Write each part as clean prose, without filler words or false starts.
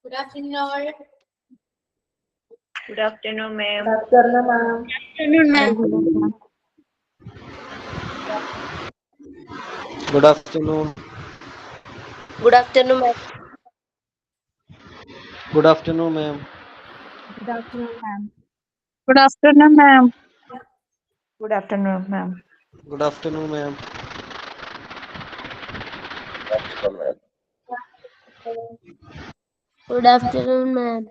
Good afternoon, all. Good afternoon, ma'am. Good afternoon, ma'am. Good afternoon. Good afternoon, ma'am. Good afternoon, ma'am. Good afternoon, ma'am. Good afternoon, ma'am. Good afternoon, ma'am. Good afternoon, ma'am. Good afternoon, ma'am.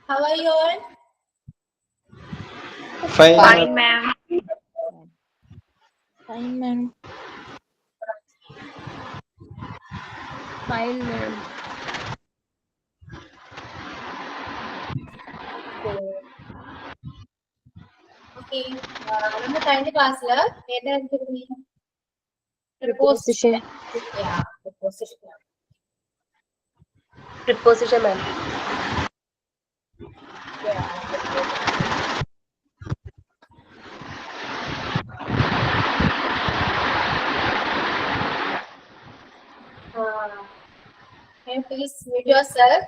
How are you all? Fine, Fine, ma'am. ma'am. Fine, ma'am. Fine, ma'am. Okay. നമ്മുടെ കഴിഞ്ഞ ക്ലാസ്സിൽ ഏതായിരുന്നു Preposition. Yeah, preposition. Preposition, ma'am. Yeah. Can you please mute yourself?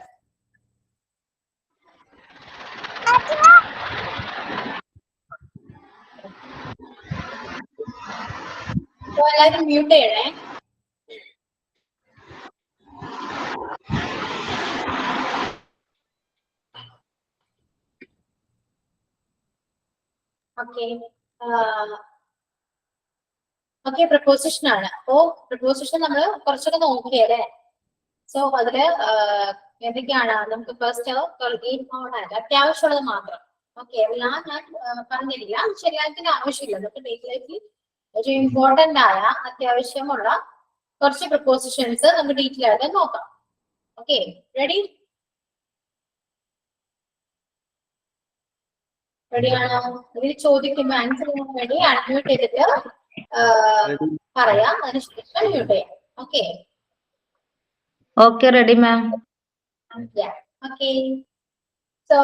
So എല്ലാവരും mute ചെയ്യണേ. Okay okay preposition ആണ്. അപ്പോ preposition നമ്മൾ കുറച്ചൊക്കെ നോക്കിയല്ലേ. സോ അതില് എന്തൊക്കെയാണ് നമുക്ക് ഫസ്റ്റ് അത്യാവശ്യമുള്ളത് മാത്രം. ഓക്കെ, എല്ലാം ഞാൻ പറഞ്ഞില്ല, ശരിയാക്കിന്റെ ആവശ്യമില്ല. നമുക്ക് ഡീറ്റെയിലേക്ക് ഒരു ഇമ്പോർട്ടന്റ് ആയ അത്യാവശ്യമുള്ള കുറച്ച് പ്രപ്പോസിഷൻസ് നമുക്ക് ഡീറ്റെയിൽ ആയിട്ട് നോക്കാം. Okay, ready? റെഡിയാണോ? ഇതിൽ ചോദിക്കുമ്പോൾ ആൻസർ ചെയ്യാൻ വേണ്ടി അൺമ്യൂട്ട് ചെയ്തിട്ട് പറയാം, അതിനുശേഷം മ്യൂട്ട് ചെയ്യാം. Okay. Okay, ready, ma'am. Yeah. Okay. So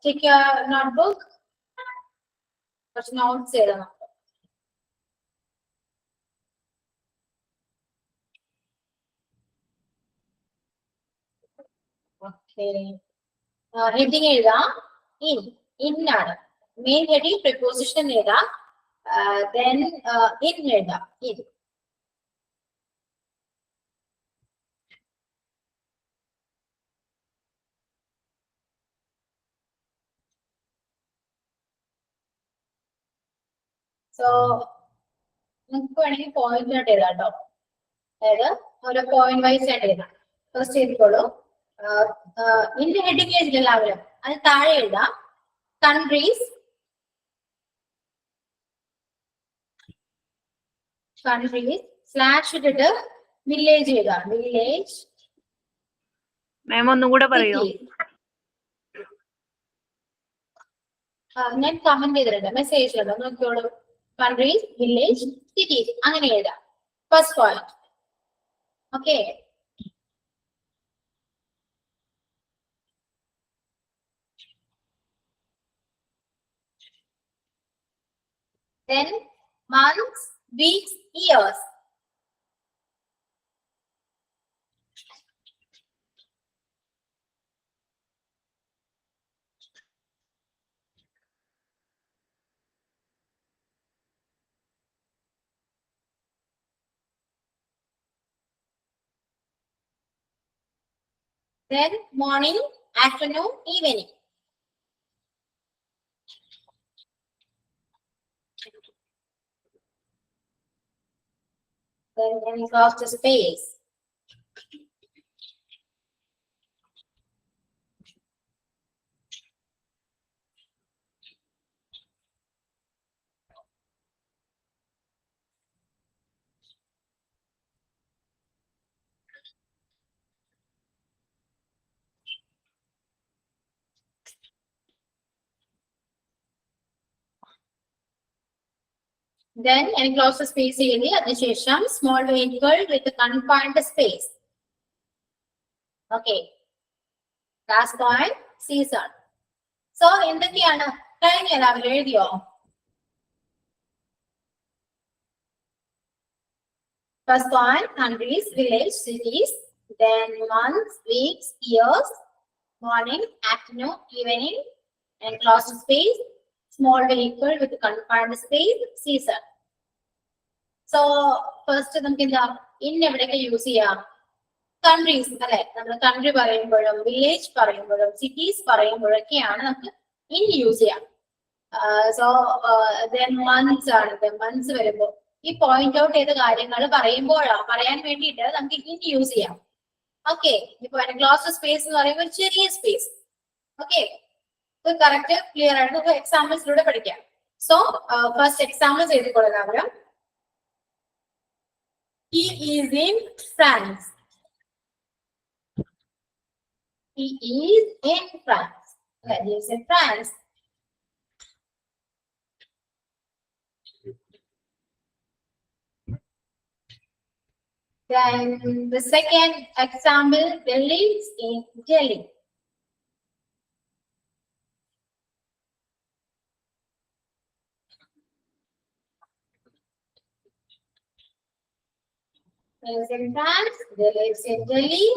take your notebook. First notes എഴുതണം. Okay. Heading എഴുതാം. In ആണ്. Main heading preposition എഴുതാം. Then in എഴുതാം. In. സോ നമുക്ക് വേണമെങ്കിൽ പോയിന്റ് ആയിട്ട് എഴുതാം കേട്ടോ. അതായത് ഓരോ പോയിന്റ് വൈസ് ആയിട്ട് എഴുതാം. ഫസ്റ്റ് ചെയ്തോളൂ. ഇന്റെ ഹെഡിങ് എഴുതില്ല എല്ലാവരും. അത് താഴെ എഴുതാം. കൺട്രീസ്, സ്ലാഷ് ഇട്ടിട്ട് വില്ലേജ് എഴുതാം. വില്ലേജ്. മാം ഒന്നും കൂടെ പറയോ? ഞാൻ കമന്റ് ചെയ്തിട്ടുണ്ട്, മെസ്സേജിലുണ്ടോ നോക്കിയോളൂ. കൺട്രീസ്, വില്ലേജ്, സിറ്റീസ് അങ്ങനെ എഴുതാം. First point. Okay. Then months, weeks, years. Then morning, afternoon, evening. Then we cross the space. Then enclose the space area, അതിനുശേഷം small vehicle with confined space. Okay. Last point, season. So എന്തൊക്കെയാണ് കഴിഞ്ഞ രാവിലെ എഴുതിയോ? First one, countries, village, cities, then months, weeks, years, morning, afternoon, evening, and closed space, small vehicle with confined space, season. So first നമുക്ക് എന്താ in എവിടെയൊക്കെ use ചെയ്യാം? Countries അല്ലെ, നമ്മൾ കൺട്രി പറയുമ്പോഴും വില്ലേജ് പറയുമ്പോഴും സിറ്റീസ് പറയുമ്പോഴൊക്കെയാണ് നമുക്ക് ഇൻ യൂസ് ചെയ്യാം. സോ മന്ത്സ് ആണ്, മന്ത്സ് വരുമ്പോ ഈ പോയിന്റ് ഔട്ട് ചെയ്ത കാര്യങ്ങൾ പറയുമ്പോഴാണ് പറയാൻ വേണ്ടിയിട്ട് നമുക്ക് ഇൻ യൂസ് ചെയ്യാം. ഓക്കെ, ഇപ്പൊ ക്ലോസ് സ്പേസ് എന്ന് പറയുമ്പോൾ ഒരു ചെറിയ സ്പേസ്. ഓക്കെ, ഇത് കറക്റ്റ് ക്ലിയർ ആയിട്ട് നമുക്ക് എക്സാമ്പിൾസിലൂടെ പഠിക്കാം. സോ ഫസ്റ്റ് എക്സാമ്പിൾസ് എഴുതിക്കൊള്ളുന്നവരും He is in France. He is in France. He is in France. Then the second example, Delhi is in Delhi. He is in France. Delhi is in Delhi.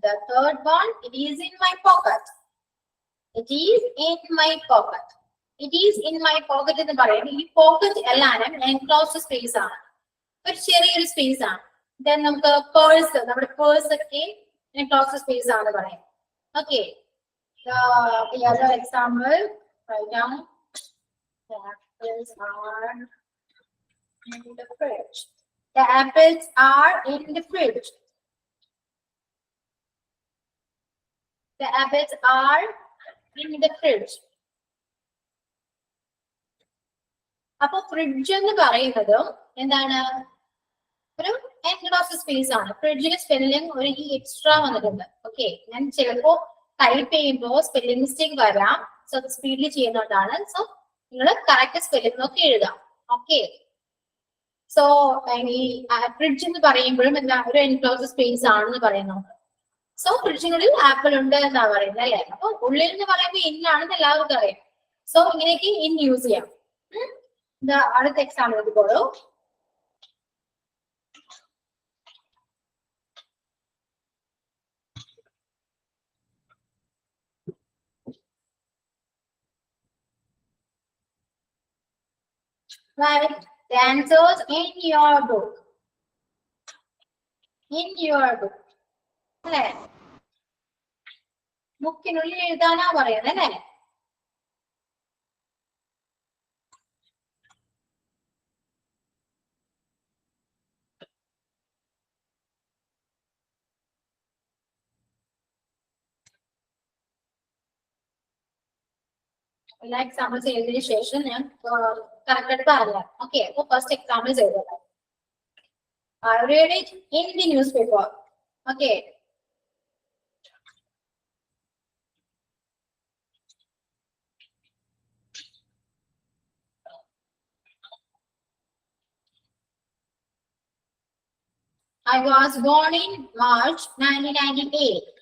The third one, it is in my pocket. It is in my pocket. It is in my pocket എന്ന് പറയുന്നത് ഈ pocket എല്ലാം enclosed space ആണ്, ഒരു ചെറിയൊരു space ആണ്. Then നമുക്ക് purse, നമ്മുടെ പേഴ്സ് ഒക്കെ എൻക്ലോസ്ഡ് സ്പേസ് ആണ് പറയാം. Okay, the other example, write down, the apples are in the fridge. The apples are in the fridge. The apples are in the fridge. അപ്പൊ ഫ്രിഡ്ജ് എന്ന് പറയുന്നത് എന്താണ്? ഒരു എൻക്ലോസ്ഡ് സ്പേസ് ആണ്. ഫ്രിഡ്ജിന് സ്പെല്ലിംഗ് ഒരു ഈ എക്സ്ട്രാ വന്നിട്ടുണ്ട്. ഓക്കെ, ഞാൻ ചിലപ്പോ ടൈപ്പ് ചെയ്യുമ്പോൾ സ്പെല്ലിംഗ് മിസ്റ്റേക്ക് വരാം. സോ അത് സ്പീഡിൽ ചെയ്യുന്നതാണ്. സോ നിങ്ങൾ കറക്റ്റ് സ്പെല്ലിംഗ് നോക്കി എഴുതാം. ഓക്കെ, സോ ഈ ഫ്രിഡ്ജ് എന്ന് പറയുമ്പോഴും എന്താ ഒരു എൻക്ലോസ്ഡ് സ്പേസ് ആണെന്ന് പറയുന്നു. സോ ഫ്രിഡ്ജിനുള്ളിൽ ആപ്പിൾ ഉണ്ട് എന്നാ പറയുന്നത് അല്ലെ. അപ്പൊ ഉള്ളിൽ എന്ന് പറയുമ്പോൾ ഇന്നാണെന്ന് എല്ലാവർക്കും അറിയാം. സോ ഇങ്ങനെയൊക്കെ ഇൻ യൂസ് ചെയ്യാം. അടുത്ത എക്സാമ്പിൾ എടുത്തോളൂ. Write the answers in your book. In your book. അല്ലെ, ബുക്കിനുള്ളിൽ എഴുതാനാ പറയുന്നത് അല്ലെ. എല്ലാ എക്സാമ്പിൾസ് എഴുതിയതിനു ശേഷം ഞാൻ കറക്റ്റ് ആയിട്ട് പറയാം. ഓക്കെ, അപ്പൊ ഫസ്റ്റ് എക്സാമ്പിൾസ് എഴുതാം. I read it in the newspaper. Okay. I was born in March 1998.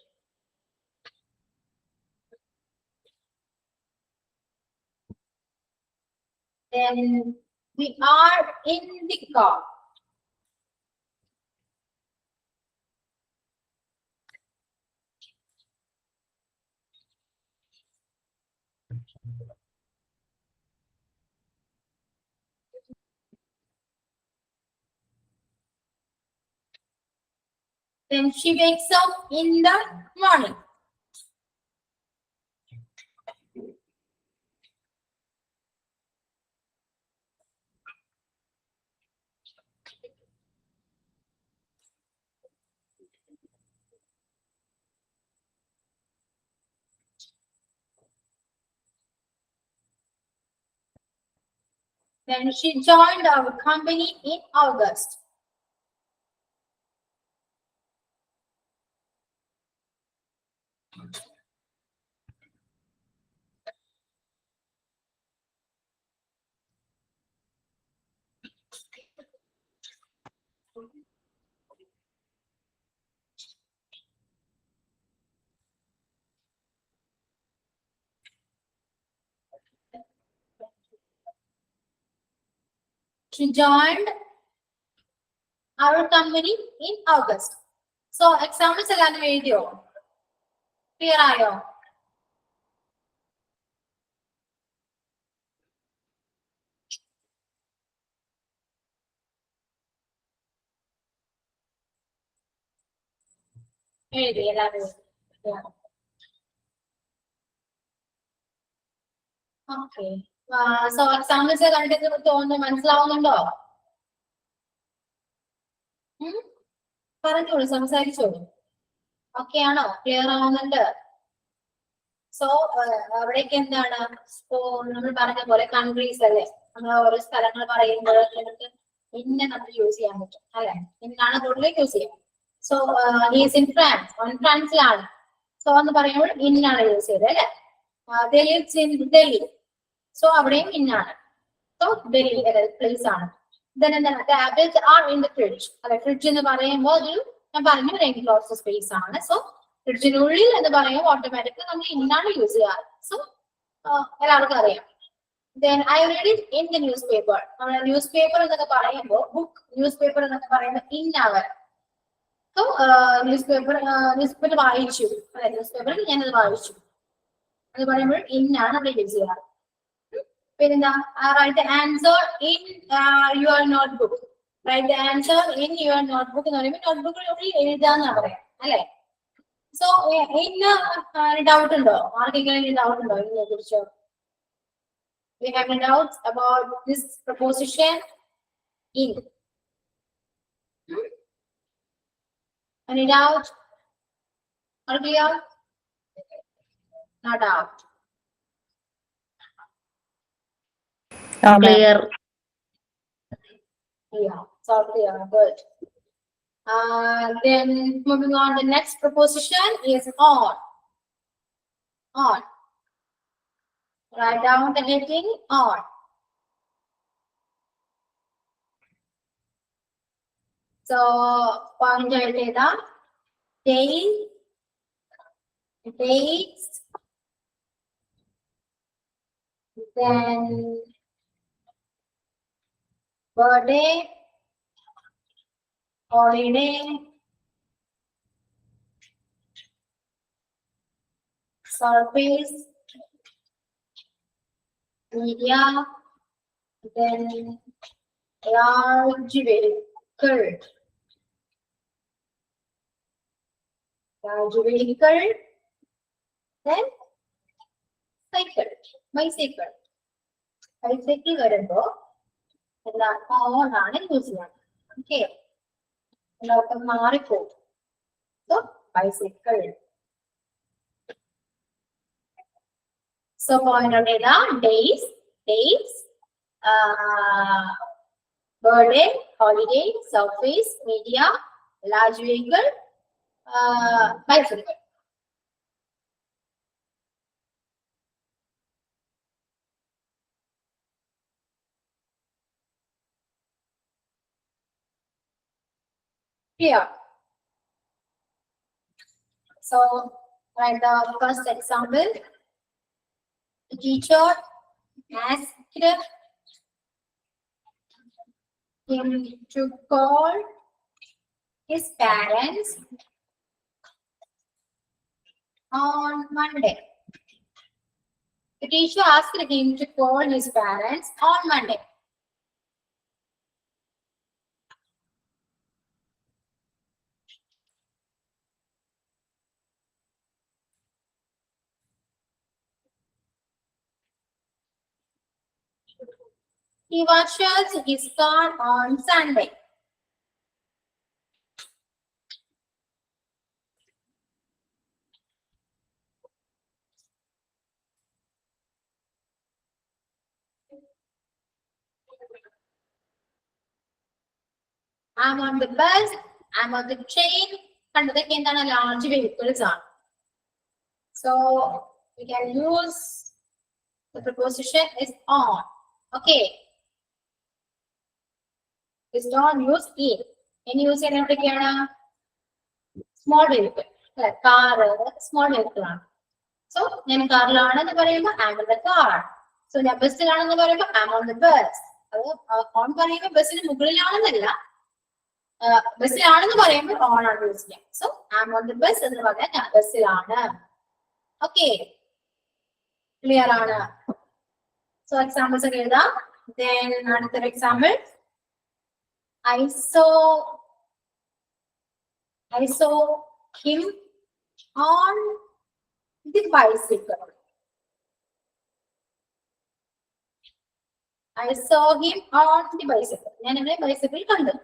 Then we are in the car. Then she wakes up in the morning. Then she joined our company in August. She joined our company in August. So examples എല്ലാവരും എഴുതിയോ? Clear ആയോ? എഴുതി എല്ലാവരും. Okay. So examples കണ്ടിട്ട് തോന്നുന്നു മനസ്സിലാവുന്നുണ്ടോ? പറഞ്ഞോളൂ, സംസാരിച്ചോളൂ. ഓക്കെ ആണോ? ക്ലിയർ ആവുന്നുണ്ട്? സോ അവിടേക്ക് എന്താണ്? ഇപ്പോ നമ്മൾ പറഞ്ഞ പോലെ കൺട്രീസ് അല്ലേ, നമ്മൾ ഓരോ സ്ഥലങ്ങൾ പറയുമ്പോൾ നമുക്ക് ഇന്ന നമ്മൾ യൂസ് ചെയ്യാൻ പറ്റും അല്ലെ? ഇന്നാണ് കൂടുതൽ യൂസ് ചെയ്യാം. സോ ഈസ് ഇൻ ഫ്രാൻസ്, ഓൻ ഫ്രാൻസിലാണ്. സോ എന്ന് പറയുമ്പോൾ ഇന്നാണ് യൂസ് ചെയ്തത് അല്ലെ? ഡൽഹി, സോ അവിടെയും ഇന്നാണ്. സോ ഡൽഹി പ്ലേസ് ആണ്. Tablets are in the fridge അല്ലെ? ഫ്രിഡ്ജ് എന്ന് പറയുമ്പോൾ അതൊരു ഞാൻ പറഞ്ഞു ഒരു എൻക്ലോസ്ഡ് സ്പേസ് ആണ്. സോ ഫ്രിഡ്ജിനുള്ളിൽ എന്ന് പറയുമ്പോൾ ഓട്ടോമാറ്റിക്കലി നമ്മൾ ഇന്നാണ് യൂസ് ചെയ്യാറ്. സോ എല്ലാവർക്കും അറിയാം. Then I read it in the newspaper. നമ്മുടെ ന്യൂസ് പേപ്പർ എന്നൊക്കെ പറയുമ്പോൾ ബുക്ക് ന്യൂസ് പേപ്പർ എന്നൊക്കെ പറയുമ്പോൾ ഇന്നാണ്. സോ ന്യൂസ് പേപ്പർ വായിച്ചു അല്ലെ? ന്യൂസ് പേപ്പറിൽ ഞാനത് വായിച്ചു എന്ന് പറയുമ്പോൾ ഇന്നാണ് നമ്മൾ യൂസ് ചെയ്യാറ്. പിന്നെന്താ? Right answer in your notebook. Right answer in your notebook എന്ന് പറയുമ്പോൾ നോട്ട്ബുക്കിൽ എഴുതാന്നാ പറയാം അല്ലെ? സോ ഇന്ന് ഡൗട്ട് ഉണ്ടോ? ആർക്കെങ്കിലും ഡൗട്ട് ഉണ്ടോ ഇതിനെ കുറിച്ച്? We have any doubts about this preposition in? Any doubt? Are clear? No doubt. Clear. Yeah, it's all clear. Good. Then moving on, the next preposition is on. On. Write down the heading on. So, point data, days, then birthday, holiday, surface, media, then large vehicle. Large vehicle, then cycle, bicycle. Bicycle വരുമ്പോ എന്താ? On ആണ് use ചെയ്യാൻ. Okay, എല്ലാവർക്കും മാറിപ്പോകും. So bicycle. So point on data, days, birthday, holiday, surface, media, large vehicle, bicycle. Clear? So write the first example. The teacher asked him to call his parents on Monday. The teacher asked him to call his parents on Monday. He washes his car on Sunday. I'm on the bus, I'm on the train. കണ്ടതൊക്കെ എന്താണ്? Large vehicles ആണ്. So we can use the preposition is on. Okay. It's not use in. Any use in എവിടെയൊക്കെയാണ്? Small vehicle അല്ലെ? Car small vehicle ആണ്. So ഞാൻ കാറിലാണെന്ന് പറയുമ്പോൾ I'm in the car. So ഞാൻ ബസ്സിലാണെന്ന് പറയുമ്പോൾ I'm on the bus. അത് on പറയുമ്പോൾ ബസ്സിന് മുകളിലാണെന്നല്ല, ബസ്സിലാണെന്ന് പറയുമ്പോൾ ഓൺ ആണ് യൂസ് ചെയ്യാം. So I am on the bus എന്ന് പറഞ്ഞാൽ ഞാൻ ബസ്സിലാണ്. ഓക്കെ, ക്ലിയർ ആണ്? സോ എക്സാമ്പിൾസ് ഒക്കെ എഴുതാം. Then അടുത്തൊരു example, I saw him on the bicycle. I saw him on the bicycle. ഞാൻ അവനെ ബൈസിക്കിൾ കണ്ടു.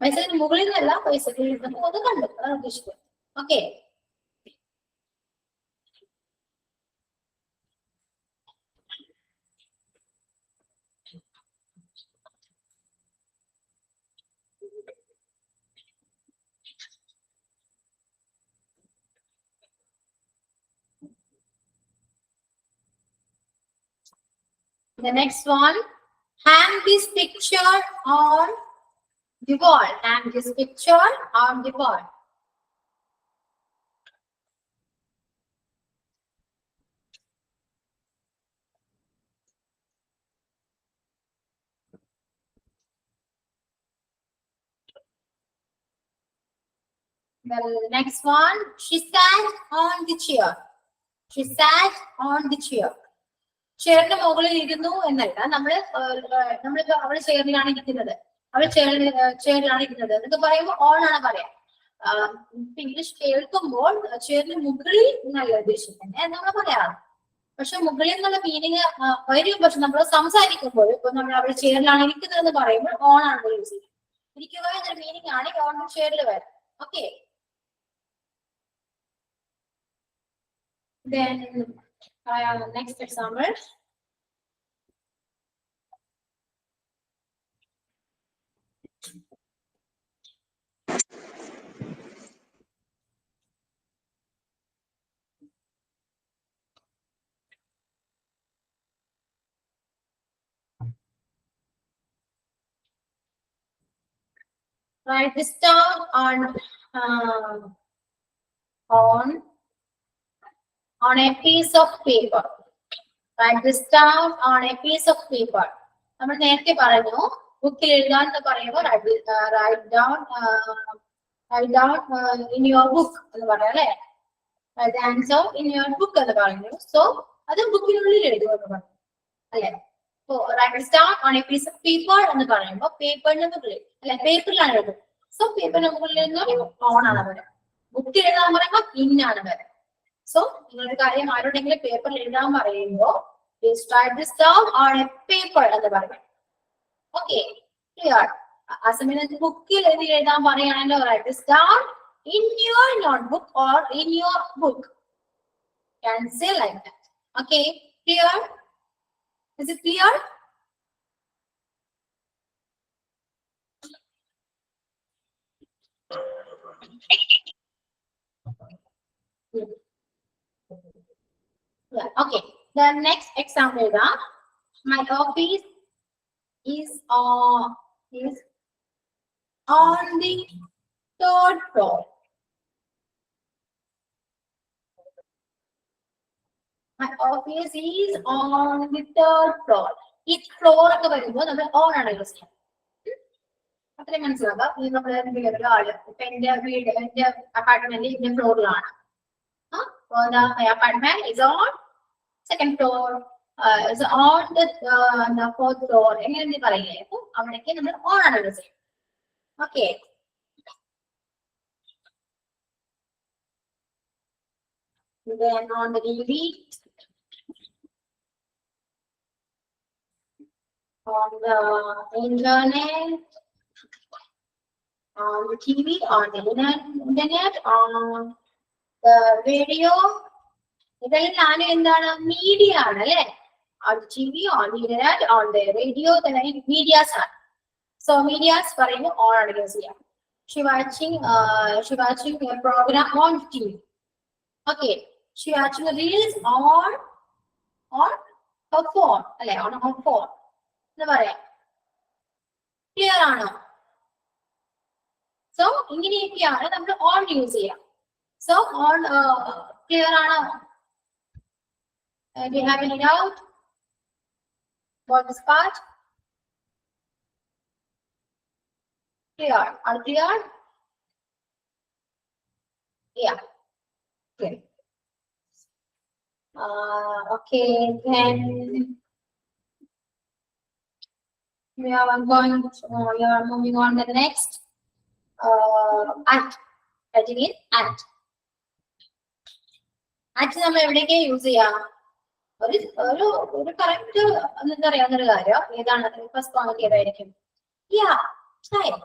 ബൈസിക്കിൾ മുകളിൽ നിന്നല്ല, ബൈസിക്കിൾ ഇരുന്നപ്പോൾ അത് കണ്ടു, അതാണ് ഉദ്ദേശിച്ചത്. Okay, the next one, hang this picture on the wall. Hang this picture on the wall. The next one, she sat on the chair. She sat on the chair. ചെയറിന്റെ മുകളിൽ ഇരുന്നു എന്നല്ല, നമ്മള് അവള് ചെയറിലാണ് ഇരിക്കുന്നത്, അവൾ ചെയറിലാണ് ഇരിക്കുന്നത് എന്നൊക്കെ പറയുമ്പോൾ ഓൺ ആണ് പറയാം. ഇംഗ്ലീഷ് കേൾക്കുമ്പോൾ ചെയറിന് മുകളിൽ എന്നല്ല ഉദ്ദേശിക്കുന്നത് നമ്മൾ പറയാറ്. പക്ഷെ മുകളിൽ എന്നുള്ള മീനിങ് വരും. പക്ഷെ നമ്മൾ സംസാരിക്കുമ്പോൾ ഇപ്പൊ നമ്മൾ അവൾ ചെയറിലാണ് ഇരിക്കുന്നത് എന്ന് പറയുമ്പോൾ ഓൺ ആണ് യൂസ് ചെയ്യുന്നത്. ഇരിക്കുക എന്നൊരു മീനിങ് ആണ് ഓൺ ചെയറിൽ വരാം. Okay, then next example, write this down on a piece of paper. Write this down on a piece of paper. നമ്മൾ നേരത്തെ പറഞ്ഞു ബുക്കിൽ എഴുതാൻ എന്ന് പറയുമ്പോൾ write down in your book എന്ന് പറയാം അല്ലെ. Write the answer in your book എന്ന് പറഞ്ഞു. സോ അത് ബുക്കിനുള്ളിൽ എഴുതുക എന്ന് പറഞ്ഞു അല്ലെ. So write this down on a piece of paper എന്ന് പറയുമ്പോൾ പേപ്പറിന് മുകളിൽ അല്ലെ, പേപ്പറിലാണ് എഴുതുന്നത്. സോ പേപ്പറിന് മുകളിൽ ഓൺ ആണ് വരാം. ബുക്കിൽ എഴുതാൻ പറയുമ്പോൾ ഇന്നാണ് വരാം. സോ നിങ്ങളൊരു കാര്യം ആരോടെങ്കിലും പേപ്പറിൽ എഴുതാൻ പറയുമ്പോൾ write this down on a paper എന്ന് പറയും. Okay, clear? ആ സമയത്ത് ബുക്കിൽ എഴുതാൻ പറയുകയാണല്ലോ, write this down in your notebook or in your book. Can say like that. Okay, clear? Is it clear? Yeah, okay. The next example is my office is on the third floor. My office is on the third floor. Each floor ഒക്കെ വരുമ്പോൾ നമ്മൾ on ആണ് use ചെയ്യുന്നത്. അത്രയും മനസ്സിലാക്കാം. ഈ നമ്മൾ വേറൊരു ആള് ഇപ്പൊ എന്റെ വീട്, എന്റെ അപ്പാർട്ട്മെന്റ് ഇതിന്റെ ഫ്ലോറിലാണ്. The apartment is on second floor, is on the fourth floor. എങ്ങനെ പറയില്ലേ? അപ്പൊ അവിടേക്ക് നമ്മൾ ഓൺ ആണ് യൂസ് ചെയ്യുന്നത്. Okay, then on the TV, on the internet, on the TV, on the internet, on the radio. ഇതെല്ലാം എന്താണ്? മീഡിയ ആണ് അല്ലെ. on the TV, on the internet, on the radio, then medias ആണ്. So medias പറയുമ്പോൾ on ആണ് use ചെയ്യാം. She watching a program on TV. Okay, she watching reels on her phone അല്ലെ, on her phone എന്ന് പറയാം. Clear ആണോ? So ഇങ്ങനെയൊക്കെയാണ് നമ്മൾ ഓൺ യൂസ് ചെയ്യാം. സോ ഓൺ ക്ലിയർ ആണോ? Do you have any doubt about this part? Clear? Are clear? Yeah. Clear. Okay, then we are moving on to the next. At. Again, at. At നമ്മൾ എവിടേക്ക് use ചെയ്യാം? ഒരു correct എന്താ അറിയാവുന്നൊരു കാര്യം ഏതാണ്? First point ഏതായിരിക്കും? Time.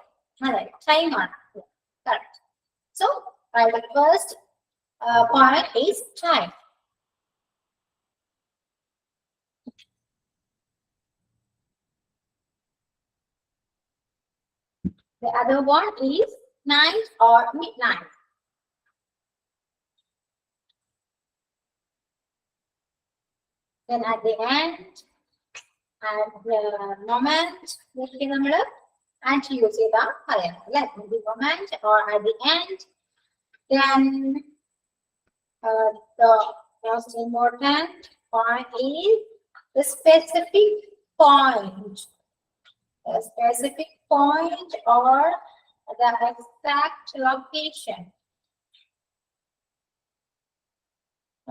അതെ, time ആണ്. Correct. So the first point is time. The other one is night or midnight. Then at the end, at the moment, നമ്മള് and use ചെയ്താ പറയാം അല്ലെ? The moment or at the end. Then the most important point is the specific point. A specific point or the exact location.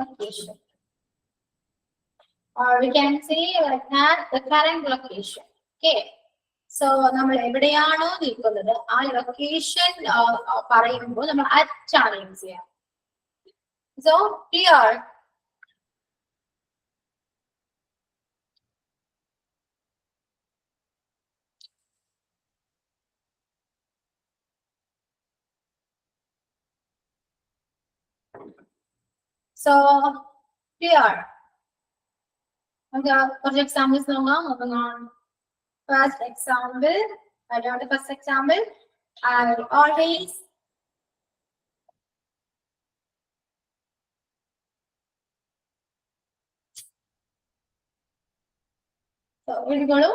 Location. Or we can say like that, the current location. Okay. So നമ്മൾ എവിടെയാണോ നിൽക്കുന്നത് ആ location പറയുമ്പോൾ നമ്മൾ at ആണ് use ചെയ്യാം. So clear? So clear. Okay, കുറച്ച് examples നോക്കാം. Moving on. First example. I don't the first example. I always so എഴുതിക്കോളൂ.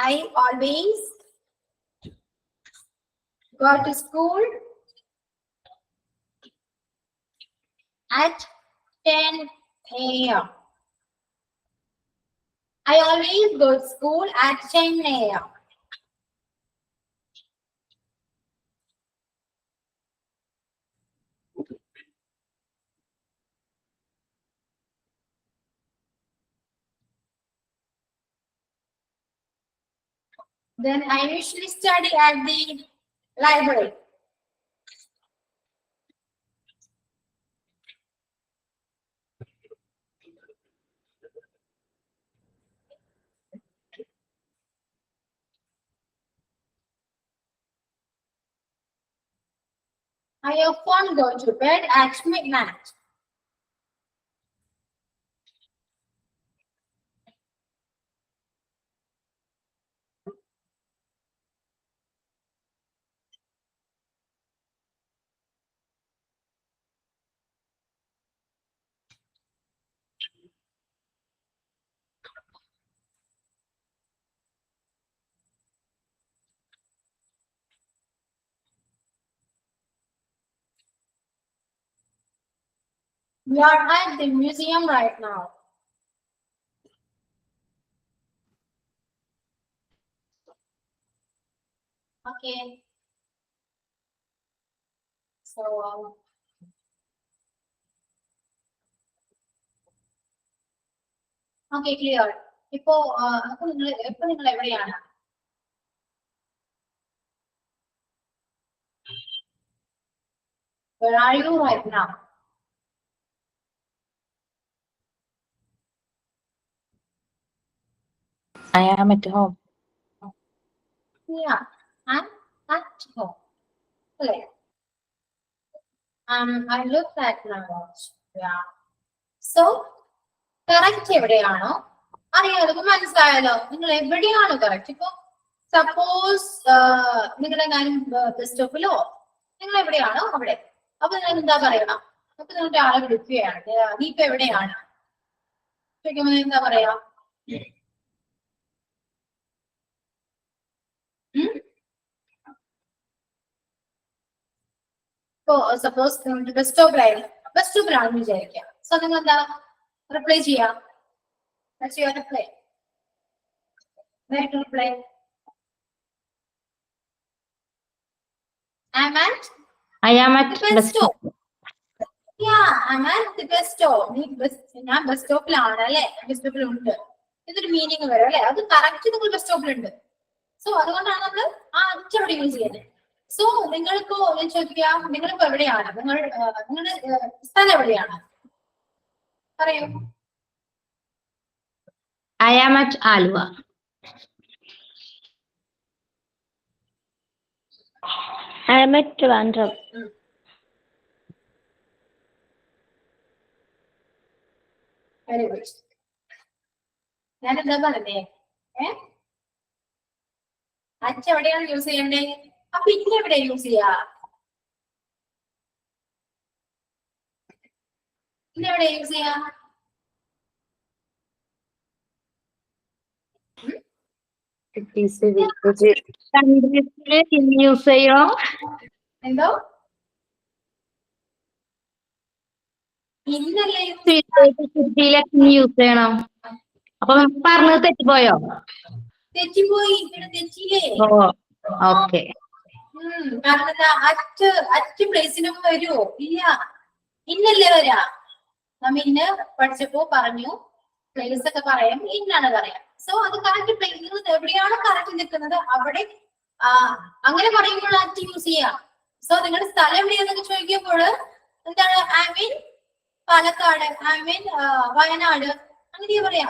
I always go to school at 10 a.m. I always go to school at 10 a.m. Then I usually study at the library. I often go to bed at midnight. We are at the museum right now. Okay. So, okay, clear. ഇപ്പോ നിങ്ങൾ എവിടെയാണ്? Where are you right now? I am at home. Yeah, I'm at home. Okay. I look at my watch. Yeah. So, correct എവിടെയാണോ അറിയാലോ, മനസ്സിലായാലോ നിങ്ങൾ എവിടെയാണോ correct. ഇപ്പൊ suppose നിങ്ങളെങ്ങാനും bus സ്റ്റോപ്പിലോ നിങ്ങൾ എവിടെയാണോ അവിടെ, അപ്പൊ നിങ്ങൾ എന്താ പറയണം? അപ്പൊ നിങ്ങളുടെ ആളെ വിളിക്കുകയാണ്, നീ ഇപ്പൊ എവിടെയാണ് ചോദിക്കുമ്പോൾ എന്താ പറയാ? ഇപ്പൊ സപ്പോസ് നിങ്ങളുടെ ബസ് സ്റ്റോപ്പിലാണെന്ന് വിചാരിക്കുക. സോ നിങ്ങൾ എന്താ റിപ്ലൈ ചെയ്യാം? That's your reply. Where to reply? I'm at I am at the bus bus stop. stop. Yeah, I'm at the bus stop. ഞാൻ ബസ് സ്റ്റോപ്പിലാണ് അല്ലെ, ബസ് സ്റ്റോപ്പിലുണ്ട്. ഇതൊരു മീനിങ് വരും അല്ലെ, അത് കറക്റ്റ് നിങ്ങൾ ബസ് സ്റ്റോപ്പിലുണ്ട്. സോ അതുകൊണ്ടാണ് നമ്മൾ ആ അച്ചവിടെ യൂസ് ചെയ്യുന്നത്. സോ നിങ്ങളിപ്പോ ഞാൻ ചോദിക്കാം, നിങ്ങളിപ്പോ എവിടെയാണ്, നിങ്ങളുടെ സ്ഥലം എവിടെയാണ് പറയൂ. I am at Alua. I am at Trivandrum. Very good. ഞാൻ എന്താ പറഞ്ഞേ, അച്ഛ എവിടെയാണ് യൂസ് ചെയ്യണ്ടേ, അപ്പൊ ഇന്ന് എവിടെയാ യൂസ് ചെയ്യാ, ഇന്ന് എവിടെയാ യൂസ് ചെയ്യാ? കൺഗ്രീസില് ഇന്ന് യൂസ് ചെയ്യോ? എന്തോ ഇന്നല്ലേ സിറ്റിയിലൊക്കെ ഇന്ന് യൂസ് ചെയ്യണം. അപ്പൊ പറഞ്ഞത് തെറ്റിപ്പോയോ? തെറ്റിപ്പോയി, ഇവിടെ തെറ്റിയില്ലേ? ഓ ഓക്കെ. കാരണം എന്താ, അറ്റ് പ്ലേസിനും വരുമോ? ഇല്ല, ഇന്നല്ലേ വരാ. നമ്മ ഇന്ന് പഠിച്ചപ്പോ പറഞ്ഞു പ്ലേസ് ഒക്കെ പറയാം, ഇന്നാണ് പറയാം. സോ അത് കറക്റ്റ് പ്ലേസ് എവിടെയാണ് കറക്റ്റ് നിൽക്കുന്നത് അവിടെ അങ്ങനെ പറയുമ്പോൾ അറ്റ് യൂസ് ചെയ്യാം. സോ നിങ്ങളുടെ സ്ഥലം എവിടെയാന്നൊക്കെ ചോദിക്കുമ്പോൾ എന്താണ്, I mean Palakkad, I mean Wayanad, അങ്ങനെയാ പറയാ.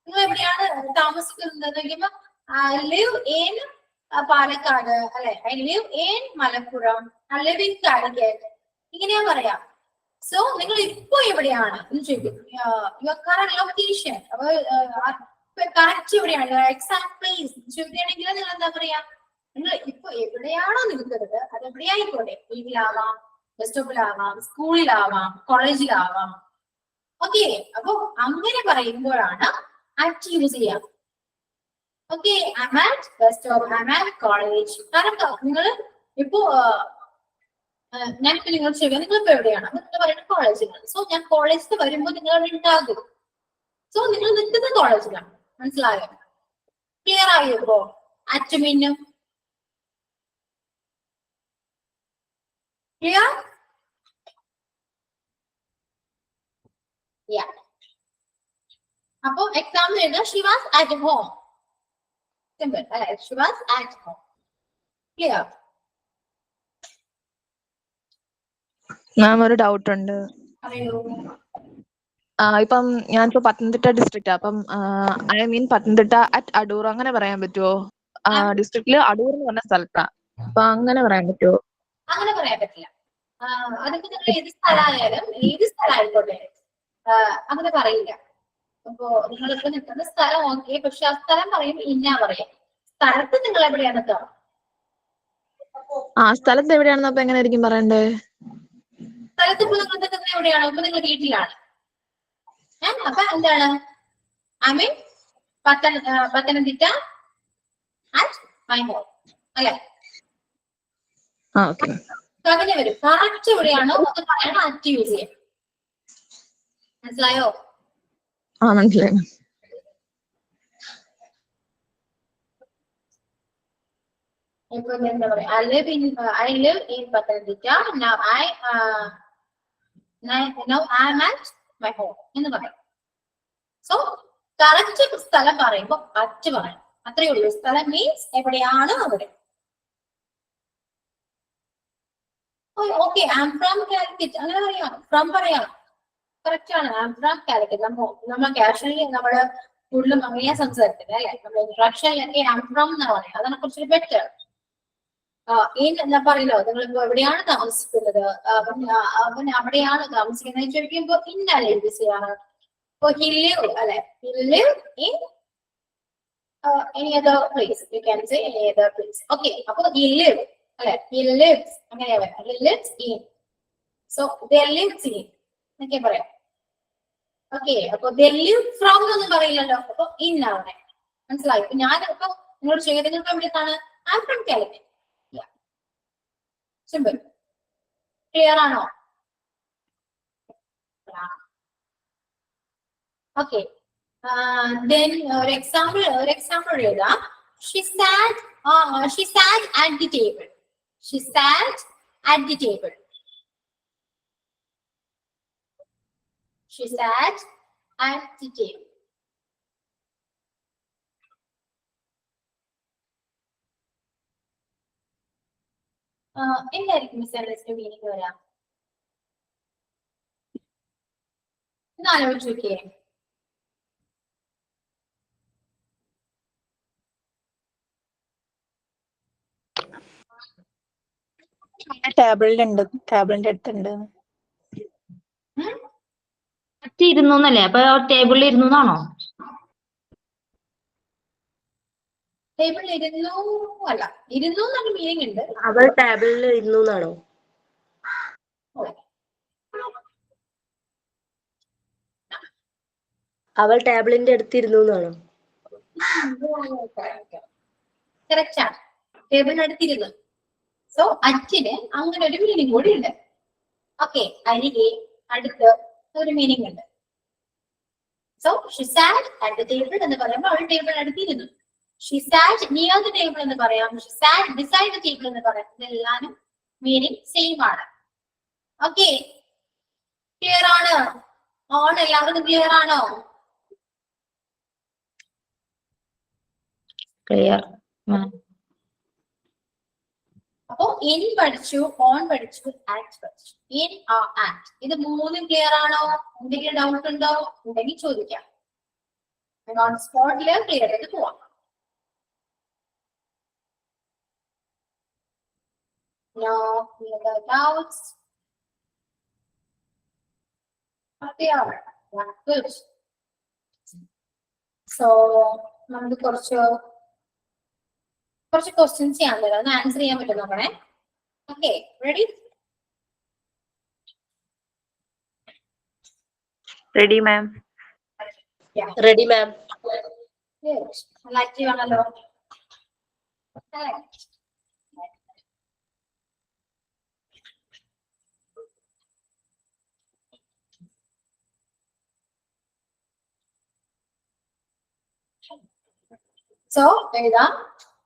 നിങ്ങൾ എവിടെയാണ് താമസിക്കുന്നത് ചോദിക്കുമ്പോ ഐ ലിവ് ഇൻ പാലക്കാട് അല്ലെ, I live in Malappuram, I live in Calicut, ഇങ്ങനെയാ പറയാ. സോ നിങ്ങൾ ഇപ്പൊ എവിടെയാണ് എന്ന് ചോദിക്കും, യുവർ കറന്റ് ലൊക്കേഷൻ. അപ്പൊ കറക്റ്റ് എവിടെയാണ്, എക്സാക്ട് പ്ലേസ് ചോദിക്കുകയാണെങ്കിൽ നിങ്ങൾ എന്താ പറയാ, നിങ്ങൾ ഇപ്പൊ എവിടെയാണോ നിൽക്കുന്നത് അത് എവിടെയായിക്കോട്ടെ, വീട്ടിലാവാം, ബസ് സ്റ്റോപ്പിലാവാം, സ്കൂളിലാവാം, കോളേജിലാവാം. ഓക്കെ, അപ്പൊ അങ്ങനെ പറയുമ്പോഴാണ് അറ്റ് യൂസ് ചെയ്യാം. Okay, I'm at bus stop, I'm at college. കാരണം നിങ്ങൾ ഇപ്പോ ഞാനിപ്പോ നിങ്ങൾ ചോദിക്കാം നിങ്ങളിപ്പോ എവിടെയാണ്, നിങ്ങൾ പറയുന്നത് കോളേജിലാണ്. സോ ഞാൻ കോളേജിൽ വരുമ്പോൾ നിങ്ങൾ അവിടെ ഉണ്ടാകും. സോ നിങ്ങൾ നിൽക്കുന്നത് കോളേജിലാണ്, മനസ്സിലായോ? ക്ലിയർ ആയോ ഇപ്പോ അറ്റ് മീനും? ക്ലിയർ? അപ്പൊ എക്സാമ്പിൾ എഴുതാം, she was at home. Simple അല്ലെ, she was at home. Clear? Ma'am ഒരു ഡൗട്ട് ഉണ്ട്. പറയൂ. ഇപ്പം ഞാനിപ്പോ പത്തനംതിട്ട ഡിസ്ട്രിക്റ്റ്, അപ്പം I mean Pathanamthitta at Adoor അങ്ങനെ പറയാൻ പറ്റുമോ? ഡിസ്ട്രിക്റ്റില് അടൂർ എന്ന് പറഞ്ഞ സ്ഥലത്താ, അപ്പൊ അങ്ങനെ പറയാൻ പറ്റുമോ? അങ്ങനെ പറയാൻ പറ്റില്ല. അതിപ്പോ നിങ്ങൾ ഏത് സ്ഥലമായാലും ഏത് സ്ഥലമായിക്കോട്ടെ അങ്ങനെ പറയില്ല. അപ്പോ നിങ്ങളിപ്പോ നിൽക്കുന്ന സ്ഥലം ഓക്കെ, പക്ഷെ ആ സ്ഥലം പറയുമ്പോൾ ഇന്നാ പറയാം. സ്ഥലത്ത് നിങ്ങൾ എവിടെയാണ് നിൽക്കുക? സ്ഥലത്ത് എവിടെയാണെന്ന് അപ്പൊ എങ്ങനെ ആയിരിക്കും പറയണ്ടേ? സ്ഥലത്ത് ഇപ്പൊ നിങ്ങൾ നിൽക്കുന്നത് എവിടെയാണ്? ഇപ്പൊ നിങ്ങൾ വീട്ടിലാണ്. അപ്പൊ എന്താണ്, I mean Pathanamthitta at my home അല്ലെ? ഓക്കെ. അങ്ങനെ വരും. കറക്റ്റ് എവിടെയാണോ അത് പറയണം, അറ്റ് യൂസ് ചെയ്യാം. മനസ്സിലായോ? മനസ്സിലായി. ഇപ്പൊ എന്താ പറയാ, I live in Pathanamthitta. Now I'm at my home എന്ന് പറയാം. സോ കറക്റ്റ് സ്ഥലം പറയുമ്പോ അറ്റ് പറയണം, അത്രയേ ഉള്ളൂ. സ്ഥലം മീൻസ് എവിടെയാണ് അവിടെ. Okay, I am from Calicut അങ്ങനെ പറയാം, ഫ്രം പറയാം, കറക്റ്റ് ആണ്. I am from Calicut. നമ്മൾ കാഷ്വലി നമ്മള് കൂടുതലും അങ്ങനെയാ സംസാരിക്കുന്നത് അല്ലെ, നമ്മൾ ഇൻട്രക്ഷനിലൊക്കെ ഐ ആം ഫ്രം എന്നാ പറയാം, അതാണ് കുറച്ചൊരു ബെറ്റർ. എന്താ പറയല്ലോ, നിങ്ങൾ എവിടെയാണ് താമസിക്കുന്നത്, അവൻ അവിടെയാണ് താമസിക്കുന്നത് ചോദിക്കുമ്പോ ഇന്നല്ലേ യൂസ് ചെയ്യാണ്. ഇപ്പൊ he live അല്ലെ, he live in any other place, you can say any other place. Okay, അപ്പൊ he live അല്ലെ, he lives അങ്ങനെയാ പറയാം, he lives in. So they lives in എന്നൊക്കെ പറയാം. ഓക്കെ, അപ്പൊ they live from എന്നൊന്നും പറയില്ലല്ലോ, അപ്പൊ in ആണ്. മനസ്സിലായി? ഇപ്പൊ ഞാനിപ്പോ നിങ്ങളോട് ചോദിക്കുന്നത് നിങ്ങൾക്ക് എവിടെയാണ്, I am from Calicut. Simple. Clear ആണോ? ഓക്കെ, Then ഒരു example എഴുതാം. She sat at the table. She sat at the table. She sat at the table. എന്തായിരിക്കും മിസ് മീനിങ് വരാം? ഒന്ന് ആലോചിച്ച് നോക്കിയേ. ടേബിളിന്റെ അടുത്തുണ്ട്. ഇരുന്നു എന്നല്ലേ? അപ്പൊ ടേബിളിൽ ഇരുന്നു എന്നാണോ? ടേബിളിൽ ഇരുന്നു അല്ല, ഇരുന്നു എന്നുള്ള മീനിങ് ഉണ്ട്. അവൾ ടേബിളിൽ ഇരുന്നു എന്നാണോ? അവൾ ടേബിളിന്റെ അടുത്തിരുന്നു എന്നാണോ? കറക്റ്റ് ആണ്. ടേബിളിന് അടുത്തിരുന്നു. സോ അച്ഛന് അങ്ങനെ ഒരു മീനിങ് കൂടി ഉണ്ട്. ഓക്കെ, അരികെ, അടുത്ത് ഒരു മീനിങ് ഉണ്ട്. So she sat at the table എന്ന് പറയുമ്പോൾ അവൾ ടേബിളിന് അടുത്തിരുന്നു. She sat near the table എന്ന് പറയാം. She sat beside the table എന്ന് പറയാം. ഇതെല്ലാം മീനിങ് സെയിം ആണ്. ഓക്കെ, ക്ലിയർ ആണ്? എല്ലാവർക്കും ക്ലിയർ ആണോ? ക്ലിയർ. അപ്പോ ഇൻ പഠിച്ചു, ഓൺ പഠിച്ചു, ആക്ട് പഠിച്ചു. ഇൻ ഓർ ആക്ട്, ഇത് മൂന്നും ക്ലിയർ ആണോ? എന്തെങ്കിലും ഡൗട്ട് ഉണ്ടോ? ഉണ്ടെങ്കിൽ ചോദിക്കാം. ഓൺ സ്പോട്ടില് ക്ലിയർ ചെയ്ത് പോവാം. No further doubts. Clear. Good. So നമുക്ക് കുറച്ച് ക്വസ്റ്റ്യൻസ് ചെയ്യാൻ തരാം. ഒന്ന് ആൻസർ ചെയ്യാൻ പറ്റും നോക്കണേ. Okay, ready? Ready, ma'am. Ready ma'am. Active ആണല്ലോ. So,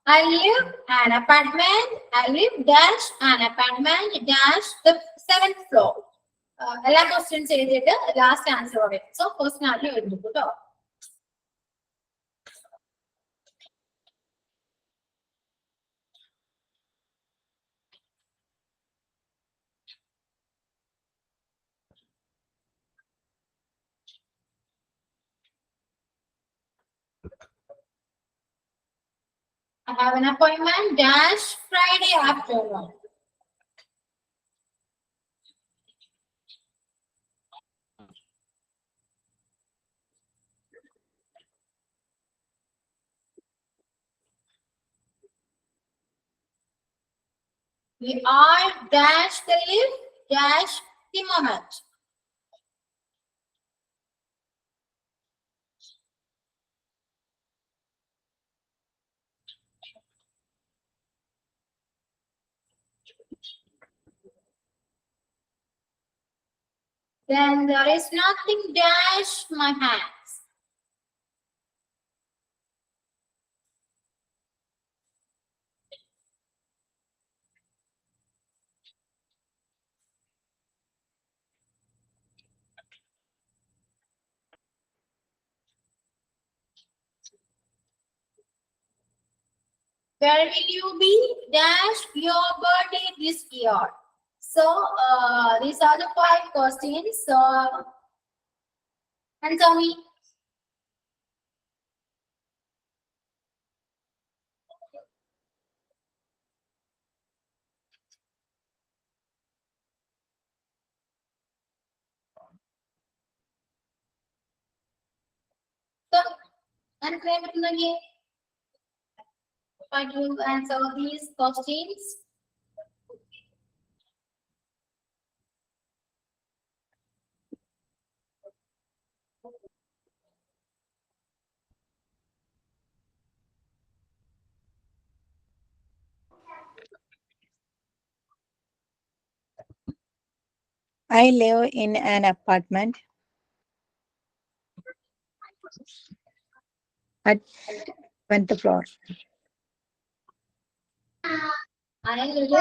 I live an apartment. I live dash an apartment dash the 7th floor. എല്ലാ ക്വസ്റ്റ്യൻസ് എഴുതിയിട്ട് ലാസ്റ്റ് ആൻസർ പറയും. സോ ക്വസ്റ്റ്യൻ ആദ്യം എഴുതും കേട്ടോ. I have an appointment dash Friday afternoon. We are dash the live dash the moment. Then there is nothing dash my hands. Where will you be dash your birthday this year? So these are the 5 questions. So answer me. So answer everything. Try to answer these questions. I live in an apartment. At 7th floor. I live.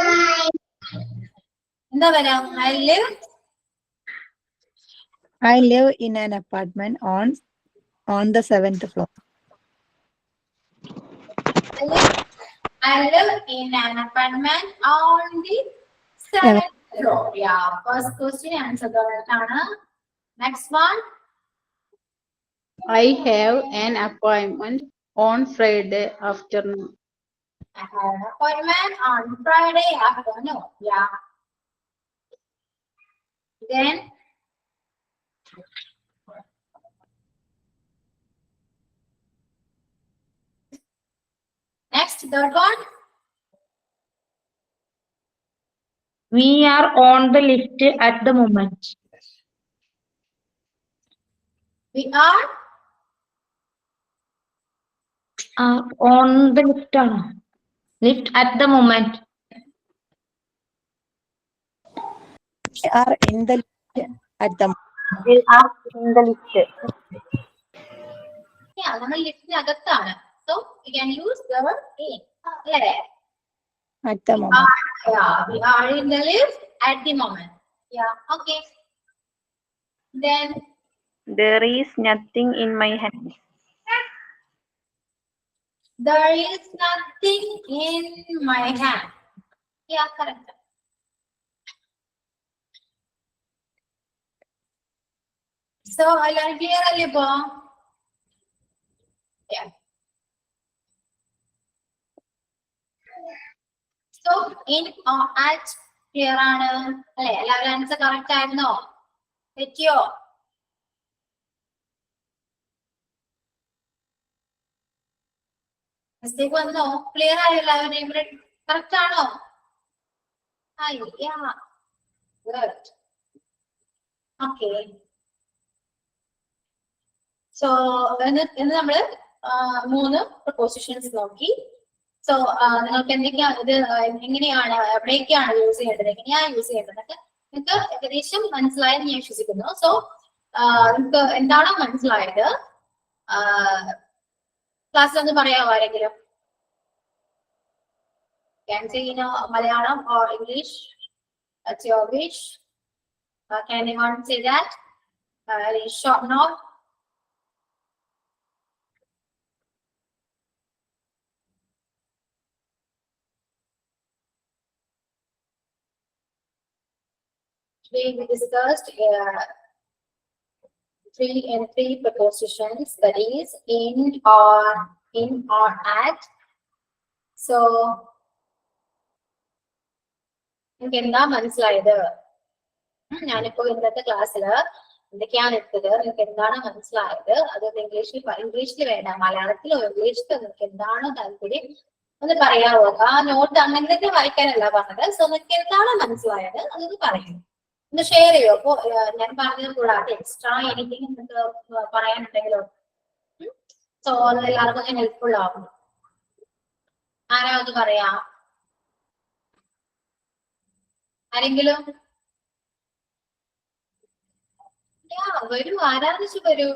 എന്താ പറയാ? I live. I live in an apartment on the 7th floor. I live in an apartment on the 7th floor. Yeah, first question answer correct ആണ്. Next one. I have an appointment on Friday afternoon. I have an appointment on Friday afternoon. Yeah. Then next, third one. We are on the lift at the moment. We are On the lift ആണ്. Lift at the moment. We are in the lift at the We are in the lift. yeah, നമ്മൾ ലിഫ്റ്റിനകത്താണ്. So we can use the word in. അല്ലേ? at the moment. Yeah, we are in the lift at the moment. Yeah, okay. Then There is nothing in my hand. there is nothing in my hand. Yeah, correct. So എല്ലാരും clear അല്ലേ ഇപ്പോ? Yeah. So in or at clear ആണ് അല്ലെ? എല്ലാവരും answer correct ആയിരുന്നോ? തെറ്റിയോ? Mistake വന്നോ? Clear ആയോ എല്ലാവരും? ഇവിടെ കറക്റ്റ് ആണോ? Yeah. Good. Okay. So ഇന്ന് നമ്മള് 3 പ്രൊപ്പോസിഷൻസ് നോക്കി. സോ നിങ്ങൾക്ക് എന്തൊക്കെയാണ് ഇത് എങ്ങനെയാണ് എവിടെയൊക്കെയാണ് യൂസ് ചെയ്യേണ്ടത്, എങ്ങനെയാണ് യൂസ് ചെയ്യേണ്ടത് നിങ്ങൾക്ക് ഏകദേശം മനസ്സിലായെന്ന് ഞാൻ വിശ്വസിക്കുന്നു. സോ നിങ്ങൾക്ക് എന്താണോ മനസ്സിലായത് ക്ലാസ്സിൽ ഒന്ന് പറയാമോ ആരെങ്കിലും? Can say in Malayalam or English. That's your wish. Can anyone say that? Short note. Today we discussed 3 prepositions, that is in or at. So നിങ്ങൾക്ക് എന്താ മനസ്സിലായത്? ഞാനിപ്പോ ഇന്നത്തെ ക്ലാസ്സില് എന്തൊക്കെയാണ് എടുത്തത്, നിങ്ങൾക്ക് എന്താണ് മനസ്സിലായത്? അത് ഇംഗ്ലീഷിൽ വേണ്ട, മലയാളത്തിലോ ഇംഗ്ലീഷിലോ നിങ്ങൾക്ക് എന്താണോ താല്പര്യം ഒന്ന് പറയാവോ? ആ നോട്ട് അങ്ങനെ തന്നെ വായിക്കാനല്ല പറഞ്ഞത്. സോ നിങ്ങൾക്ക് എന്താണോ മനസ്സിലായത് അതൊന്ന് പറയൂ, ഒന്ന് ഷെയർ ചെയ്യോ. അപ്പോ ഞാൻ പറഞ്ഞത് കൂടാതെ എക്സ്ട്രാ എനിക്കിങ് നിങ്ങൾക്ക് പറയാനുണ്ടെങ്കിലോ സോ അത് എല്ലാവർക്കും ഹെൽപ്ഫുൾ ആവും. ആരാ ഒന്ന് പറയാ? ആരെങ്കിലും? വരൂ, ആരാന്ന് വെച്ച് വരൂ.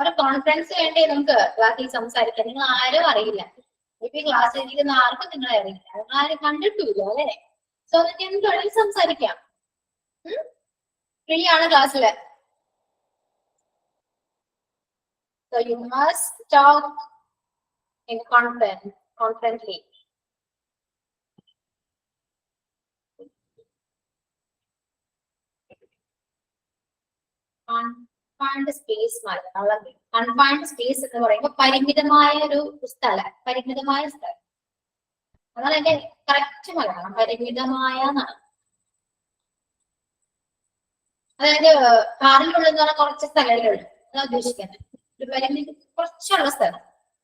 ഒരു കോൺഫറൻസ് വേണ്ടേ നമുക്ക് ക്ലാസ്സിൽ സംസാരിക്കാൻ? നിങ്ങൾ ആരും അറിയില്ല, ഇപ്പൊ ക്ലാസ്സിൽ ഇരിക്കുന്ന ആർക്കും നിങ്ങളെ അറിയില്ല, നിങ്ങൾ ആരും കണ്ടിട്ടില്ല അല്ലെ? സോ നിങ്ങൾക്ക് എന്ത് വേണമെങ്കിൽ സംസാരിക്കാം. ഫ്രീ ആണ് ക്ലാസ്സില്. So you must talk in confidently. Confined space Malayalam. Confined space എന്ന് പറയുമ്പോൾ പരിമിതമായ ഒരു സ്ഥലം, പരിമിതമായ സ്ഥലം. അതാണ് എന്റെ കറക്റ്റ് മലയാളം, പരിമിതമായ എന്നാണ്. അതായത് കാറിനുള്ളിൽ കുറച്ച് സ്ഥലങ്ങളുള്ളൂ, അതാണ് ഉദ്ദേശിക്കുന്നത്. ഒരു പരിമിതി കുറച്ചുള്ള സ്ഥലം.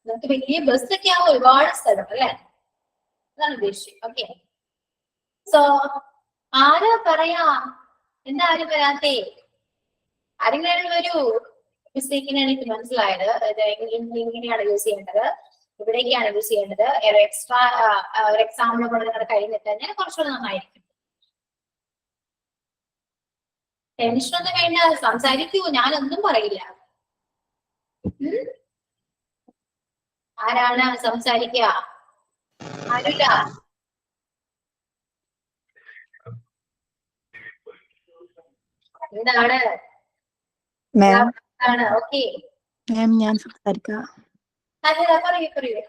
നമുക്ക് വലിയ ബസ് ഒക്കെ ആവും, ഒരുപാട് സ്ഥലം അല്ലെ, അതാണ് ഉദ്ദേശിച്ചത്. ഓക്കെ, സോ ആരാ പറയാ? എന്താ ആരും വരാത്തേ? ആരെങ്കിലും ഒരു മിസ്റ്റേക്കിനാണ് എനിക്ക് മനസ്സിലായത്. ഇങ്ങനെയാണ് യൂസ് ചെയ്യേണ്ടത്, ഇവിടേക്കാണ് യൂസ് ചെയ്യേണ്ടത്. എക്സ്ട്രാ ഒരു എക്സാമ്പിൾ കൊണ്ട് നിങ്ങളുടെ കയ്യിൽ നിൽക്കാൻ കുറച്ചുകൂടെ നന്നായിരിക്കും. ടെൻഷനൊന്നും വേണ്ട, സംസാരിക്കൂ, ഞാനൊന്നും പറയില്ല. ആരാണ് സംസാരിക്കുക? ആരില്ല? എന്താണ്? മാം ഓക്കെ, മാം ഞാൻ സംസാരിക്കാം. പറയൂ.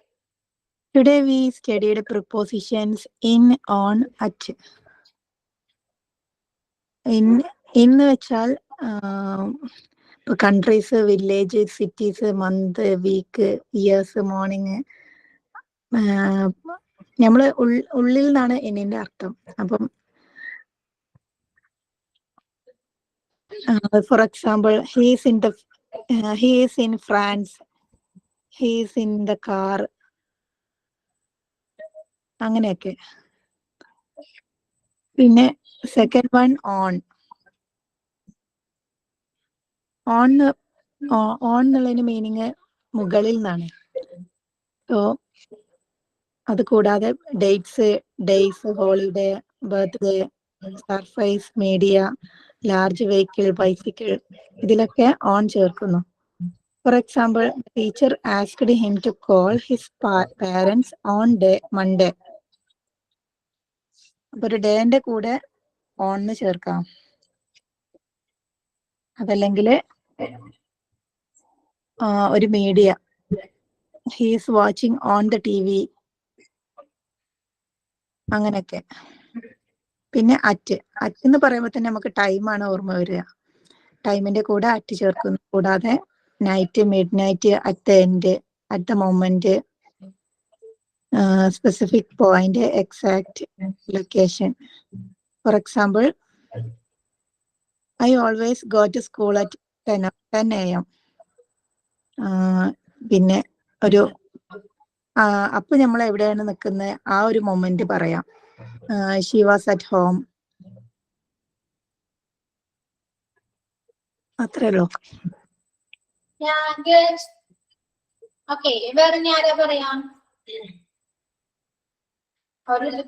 Today we studied prepositions in, on, at. എന്ന് വെച്ചാൽ countries, village, cities, month, week, years, morning. നമ്മള് ഉള്ളിൽ നിന്നാണ് എന്നിന്റെ അർത്ഥം. അപ്പം for example, he is in France, he is in the car, അങ്ങനെയൊക്കെ. പിന്നെ സെക്കൻഡ് വൺ, ഓൺ എന്നുള്ളതിന് മീനിങ് മുകളിൽ നിന്നാണ്. സോ അത് കൂടാതെ dates, days, holiday, birthday, surface, media, large vehicle, bicycle, ഇതിലൊക്കെ ഓൺ ചേർക്കുന്നു. For example, teacher asked him to call his parents on Monday. അപ്പൊ ഒരു ഡേന്റെ കൂടെ ഓൺ ചേർക്കാം. അതല്ലെങ്കിൽ ഒരു media, he is watching on the TV, അങ്ങനെയൊക്കെ. പിന്നെ അറ്റ് എന്ന് പറയുമ്പോൾ തന്നെ നമുക്ക് ടൈമാണ് ഓർമ്മ വരിക. ടൈമിന്റെ കൂടെ അറ്റ് ചേർക്കുന്നു. കൂടാതെ night, mid night, at the end, at the moment, specific point, exact location. For example, I always go to school at 10 AM. പിന്നെ ഒരു അപ്പൊ നമ്മൾ എവിടെയാണ് നിൽക്കുന്നത് ആ ഒരു മൊമെന്റ് പറയാം. She was at home. അത്രേ ഉള്ളൂ. ഓക്കെ, വേറെ ആരാ പറയാം? അവരിലും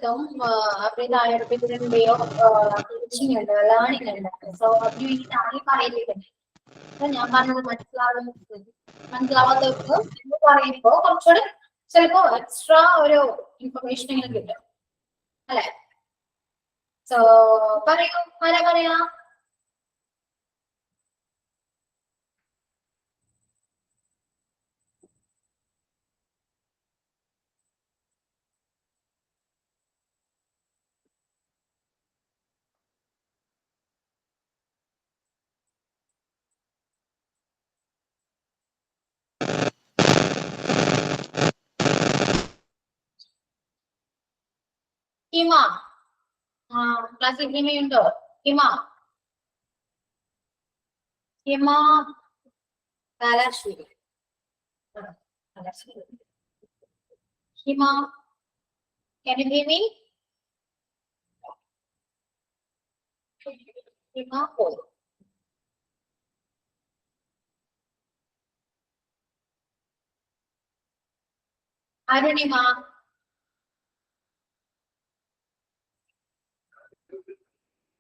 ടീച്ചിങ് ഉണ്ട്, ലേണിംഗ് ഉണ്ട്. സോ അതിന് വേണ്ടിയിട്ടാണ് ഈ പറയുന്നത്. ഞാൻ പറഞ്ഞത് മനസ്സിലാവാത്തവർക്ക് എന്ന് പറയുമ്പോ കുറച്ചുകൂടെ ചിലപ്പോ എക്സ്ട്രാ ഒരു ഇൻഫർമേഷൻ എങ്കിലും കിട്ടും, അല്ലെ? സോ പറയൂ, ആരാ പറയാ? ഹിമ, ക്ലാസ്സിൽ ഹിമയുണ്ടോ? ഹിമ കലാശ്രീ. ഹിമ, can you hear me? ഹിമ പോയി. അരുണിമ,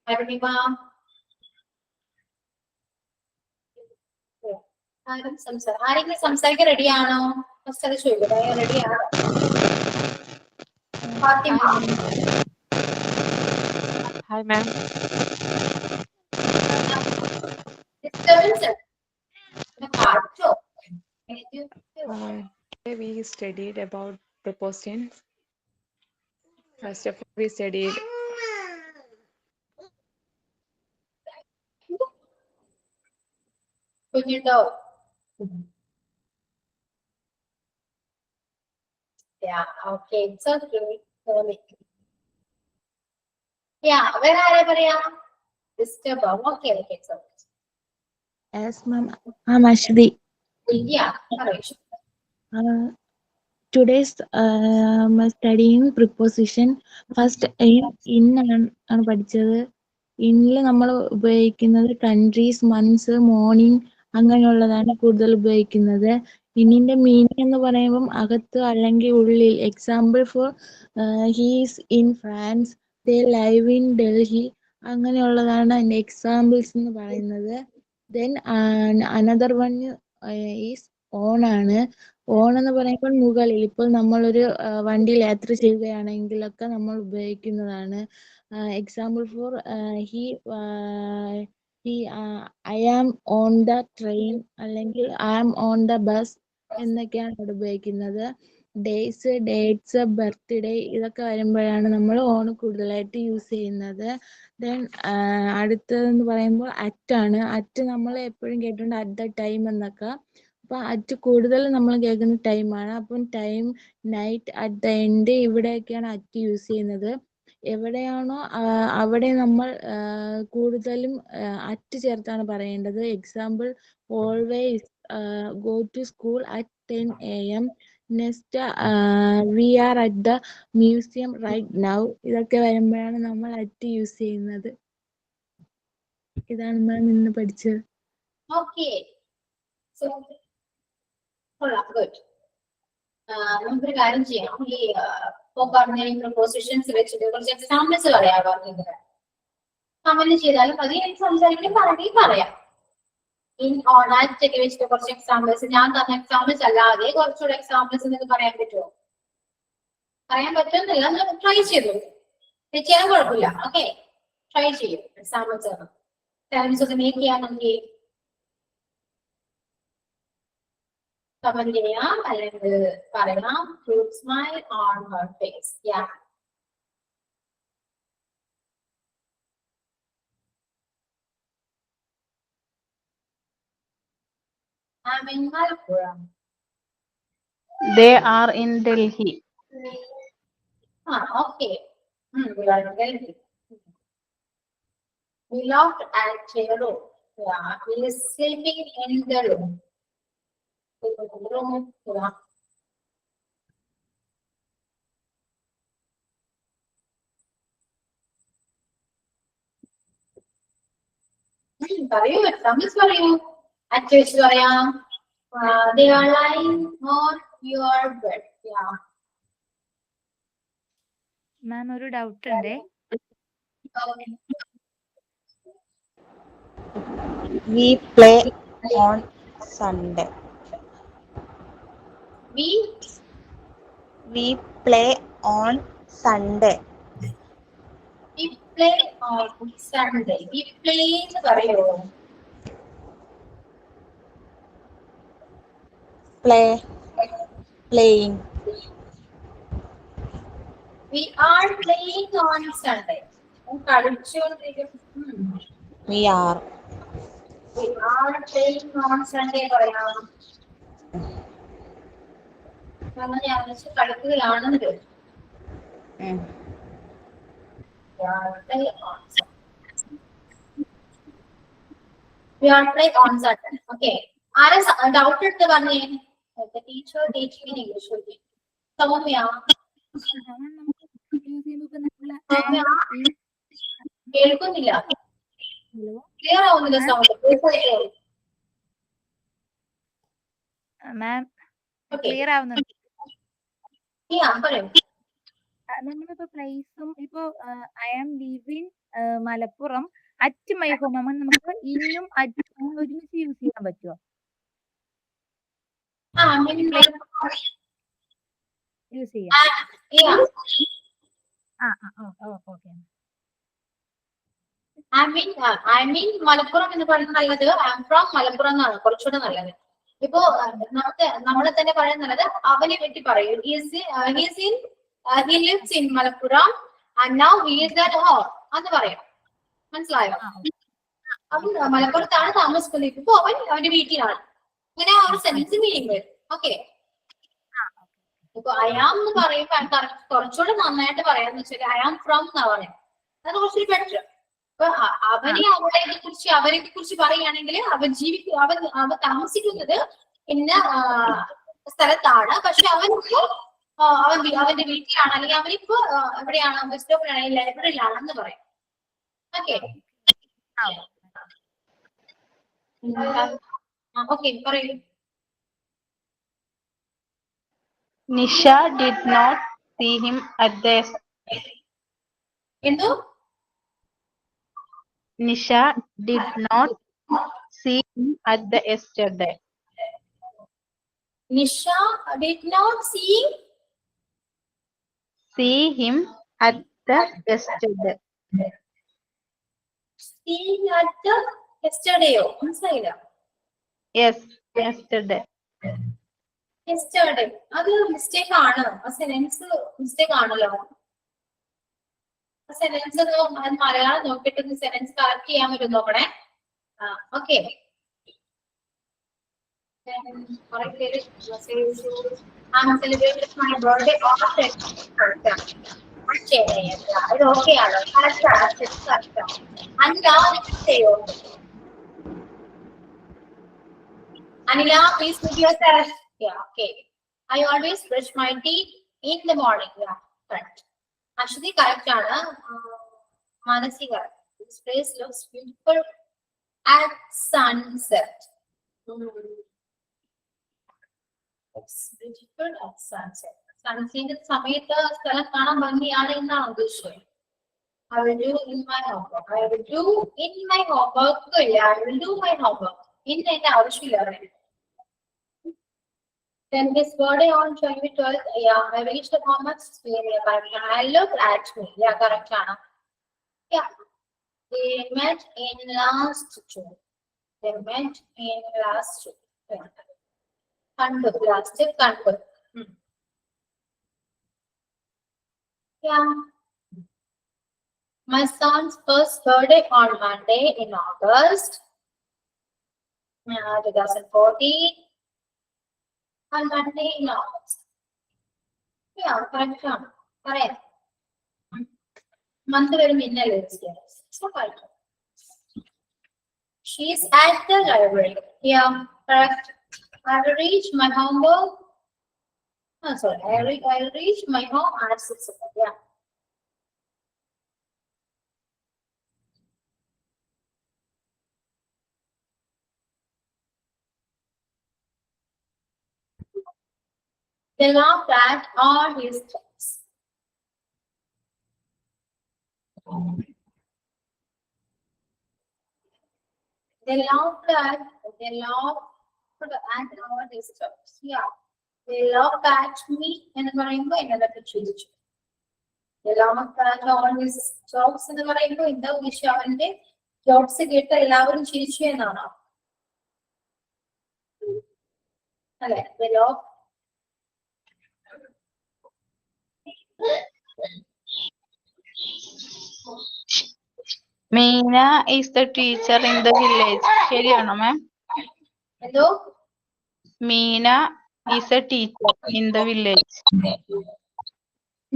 അരുണിമ, ആരെങ്കിലും സംസാരിക്കാൻ റെഡിയാണോ? ഫസ്റ്റ് അത് ചോദിക്കട്ടെ, റെഡിയാണോ? ഫാത്തിമ. Hi ma'am. ഡിസ്റ്റർബൻസ് പാട്ടോ? Today we studied about prepositions. First of all, we studied കുഞ്ഞുണ്ടോ? Yeah, okay, it's okay. Yeah, വേറെ ആരാ പറയാ? Disturb. Okay, okay, it's okay. Yes, ma'am. I'm Ashdi. Yeah, പറയൂ. Today's studying preposition. First in ആണ് പഠിച്ചത്. ഇന്നിൽ നമ്മൾ ഉപയോഗിക്കുന്നത് countries, months, morning അങ്ങനെയുള്ളതാണ് കൂടുതൽ ഉപയോഗിക്കുന്നത്. ഇന്നിന്റെ മീനിങ് എന്ന് പറയുമ്പം അകത്ത് അല്ലെങ്കിൽ ഉള്ളിൽ. Example for he's in France, they live in Delhi, അങ്ങനെയുള്ളതാണ് അതിന്റെ എക്സാമ്പിൾസ് എന്ന് പറയുന്നത്. Then another one is ആണ്. ഓൺ എന്ന് പറയുമ്പോൾ മുകളിൽ. ഇപ്പോൾ നമ്മളൊരു വണ്ടിയിൽ യാത്ര ചെയ്യുകയാണെങ്കിലൊക്കെ നമ്മൾ ഉപയോഗിക്കുന്നതാണ്. Example for he I am on the train അല്ലെങ്കിൽ I am on the bus എന്നൊക്കെയാണ് ഇവിടെ ഉപയോഗിക്കുന്നത്. ഡേയ്സ്, ഡേറ്റ്സ്, ബർത്ത്ഡേ ഇതൊക്കെ വരുമ്പോഴാണ് നമ്മൾ ഓൺ കൂടുതലായിട്ട് യൂസ് ചെയ്യുന്നത്. ദെൻ അടുത്തതെന്ന് പറയുമ്പോൾ അറ്റാണ്. അറ്റ് നമ്മൾ എപ്പോഴും കേട്ടിട്ടുണ്ട് അറ്റ് ദ ടൈം എന്നൊക്കെ. അപ്പൊ അറ്റ് കൂടുതൽ നമ്മൾ കേൾക്കുന്ന ടൈമാണ്. അപ്പം time, night, at the end ഇവിടെയൊക്കെയാണ് അറ്റ് യൂസ് ചെയ്യുന്നത്. എവിടെയാണോ അവിടെ നമ്മൾ കൂടുതലും അറ്റ് ചേർത്താണ് പറയേണ്ടത്. Example always go to school at 10 AM. Next we are at the museum right now. ഇതൊക്കെ വരുമ്പോഴാണ് നമ്മൾ അറ്റ് യൂസ് ചെയ്യുന്നത്. ഇതാണ് മാം ഇന്ന് പഠിച്ചത്. ഓക്കെ, സോ കൊള്ളാം, ഗുഡ്. നമുക്കൊരു കാര്യം ചെയ്യാം. ഈ ഇപ്പൊ പറഞ്ഞ പ്രൊപ്പോസിഷൻസ് വെച്ചിട്ട് കുറച്ച് എക്സാമ്പിൾസ് പറയാമോ? കമന്റ് ചെയ്താലും മതി, എനിക്ക് സംസാരിക്കാൻ പറയണമെങ്കിൽ പറയാം. ഇൻ ഓൺ ആറ്റ് ഒക്കെ വെച്ചിട്ട് കുറച്ച് എക്സാമ്പിൾസ്, ഞാൻ തന്ന എക്സാമ്പിൾസ് അല്ലാതെ കുറച്ചുകൂടെ എക്സാമ്പിൾസ് നിങ്ങൾക്ക് പറയാൻ പറ്റുമോ? പറയാൻ പറ്റുമെന്നില്ല, നിങ്ങൾ ട്രൈ ചെയ്തു, ചെയ്യാൻ കുഴപ്പമില്ല. ഓക്കെ, ട്രൈ ചെയ്യും എക്സാമ്പിൾസ്. പാരന്റ്സ് ഒക്കെ മേക്ക് ചെയ്യാൻ നമുക്ക് കമന്റ് ചെയ്യാം, അല്ലെങ്കിൽ പറയാം. Cute smile on her face. Ya, I'm in Malappuram. They are in Delhi. Okay. We are in Delhi. We locked at a room. Yeah, he is sleeping in the room. Yeah. പറയൂ, examples പറയൂ. At വെച്ച് പറയാം. They are lying on your bed. Yeah. മാം ഒരു doubt ഉണ്ടേ. We play on Sunday. We play on Sunday. we play on Sunday. We play എന്ന് പറയൂ. Playing. We are playing on Sunday. കളിച്ചുകൊണ്ടിരിക്കും. We are playing on Sunday പറയാം. നമ്മൾ ഞാൻ കളിക്കുകയാണെന്ന്. We are playing on Sunday. Okay. ആരെ doubt എടുത്ത് പറഞ്ഞേ? The teacher teaching in English. Soumya, കേൾക്കുന്നില്ല, clear ആവുന്നില്ല സൗണ്ട്. മാം ക്ലിയർ ആവുന്നുണ്ട്. പറയൂ. നമ്മളിപ്പോ പ്ലേസും ഇപ്പോ I am leaving Malappuram at my home, അങ്ങനെ നമുക്ക് ഇന്നും അറ്റും ഒരുമിച്ച് യൂസ് ചെയ്യാൻ പറ്റുമോ? യൂസ് ചെയ്യാം. ഓക്കെ. ഐ മീൻ മലപ്പുറം എന്ന് പറയുന്നത് നല്ലത്. ഐ ആം ഫ്രോം മലപ്പുറം എന്നാണ് കുറച്ചുകൂടെ നല്ലത്. ഇപ്പോ നമ്മളെ തന്നെ പറയാൻ നല്ലത് അവനെ പറ്റി പറയൂ. He lives in Malappuram and now he is at home എന്ന് പറയാം. മനസ്സിലായോ? അവൻ മലപ്പുറത്താണ് താമസിക്കുന്നത്, ഇപ്പൊ അവന്റെ വീട്ടിലാണ്. അങ്ങനെ ആ ഒരു സെൻസ് മീനിങ് വരും. ഓക്കെ, ഇപ്പൊ അയാം എന്ന് പറയുമ്പോ കുറച്ചുകൂടെ നന്നായിട്ട് പറയാന്ന് വെച്ചാൽ ഐ ആം ഫ്രം എന്നാ പറയാം. അത് കുറച്ചുകൂടി ബെറ്റർ. അപ്പൊ അവരെ കുറിച്ച് പറയുകയാണെങ്കിൽ അവൻ താമസിക്കുന്നത് ഇന്ന സ്ഥലത്താണ്, പക്ഷെ അവന്റെ വീട്ടിലാണ്, അല്ലെങ്കിൽ അവനിപ്പോ എവിടെയാണ്, ബസ് സ്റ്റോപ്പിലാണ്, ലൈബ്രറിയിലാണെന്ന് പറയാം. ഓക്കെ, ഓക്കെ പറയൂ. Nisha did not see him at the. എന്തോ? Nisha did not see him at the yesterday. Nisha did not see him at the yesterday. seeing at the yesterday. മനസ്സിലായില്ല? Yes, yesterday. Yesterday. അത് mistake ആണ്. ആ sentence mistake ആണല്ലോ. ആ sentence Malayalam നോക്കിയിട്ട് sentence correct ചെയ്യാൻ പറ്റും നോക്കണേ. Okay. I'm celebrating my birthday on ഇത് ഓക്കെ ആണോ? കറക്റ്റ് ആണ്. അനില ചെയ്യോ? Anila, please put yourself. Yeah, okay. I always brush my teeth in the morning. Yeah, correct. Ashwini, correct ആണ്. Manasi, correct. This place looks beautiful at sunset. It's beautiful at sunset. Sunset സമയത്ത് സ്ഥലം കാണാൻ ഭംഗിയാണ് എന്നാണ് ഉദ്ദേശിച്ചത്. I will do in my homework. I will do in my homework. I will do my homework. In the ആവശ്യമില്ല. Then this birthday on 2012, yeah, I reached how much? I look at me. Yeah, correct, Anna. Yeah. They met in last June. They met in last June. Last Kanpur. Yeah. My son's first birthday on Monday in August 2014. On Monday in August. Yeah, correct. Correct. Month very minimal. So correct. She's at the library. Yeah, correct. I will reach my homework. Oh, sorry, I will reach my home at 6 o'clock. Yeah. They laughed at all his jokes. They laughed at all his jokes. Yeah. They laughed at me and പറയുമ്പോൾ എന്നതൊക്കെ ചിരിച്ചു. They laughed at all his jokes എന്ന് പറയുമ്പോൾ എന്താ ഉദ്ദേശിച്ചത്? അവന്റെ jokes കേട്ട് എല്ലാവരും ചിരിച്ചു എന്നാണോ? അല്ലെ? They laughed. Meena is the teacher in the village. ശരിയാണോ മാം? എന്തോ? Meena is a teacher in the village.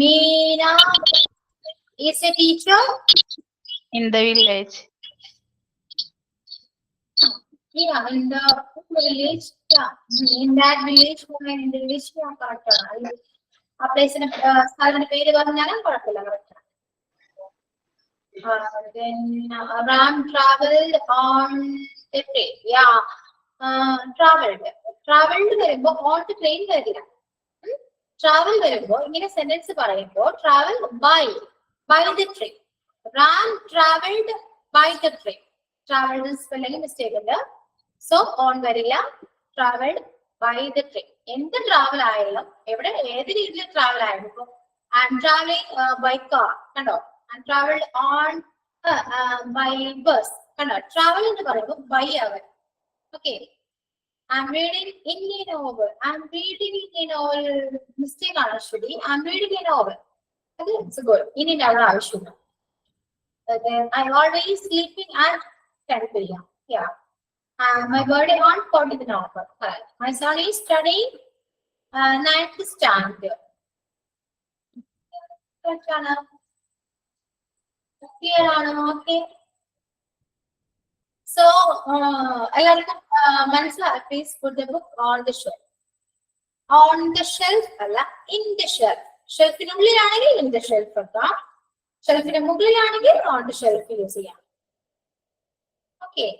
Meena is a teacher in the village. Yeah, in the village. Yeah, in that village. In the village, yeah, correct. ആ പ്ലേസിന് സ്ഥലത്തിന്റെ പേര് പറഞ്ഞാലും കുഴപ്പമില്ല, correct. Then Ram traveled on the train. Yeah, traveled വരുമ്പോ on the train വരില്ല. Travel വരുമ്പോ ഇങ്ങനെ sentence പറയുമ്പോ travel by the train. Ram traveled by the train. Traveled spelling mistake ഉണ്ട്. So on വരില്ല. Traveled by the train. എന്ത് travel ആയാലും എവിടെ ഏത് രീതിയിൽ ട്രാവൽ ആയാലും ഇപ്പൊ I'm traveling by car, കണ്ടോ? I'm traveled on by bus, കണ്ടോ? Travel എന്ന് പറയുമ്പോൾ by ആവൻ. Okay. I'm reading in a novel. I'm reading in a novel. Mistake ആണ് actually. I'm reading a novel. Okay, it's good. ഇനി അവിടെ ആവശ്യമില്ല. Then I'm always sleeping at 10 p.m. Yeah. My birthday on 14th November. Correct. My son is studying 9th standard. Okay. So, please put the book on the shelf. On the shelf, in the shelf. Shelf in the shelf. Shelf in on the shelf. Okay.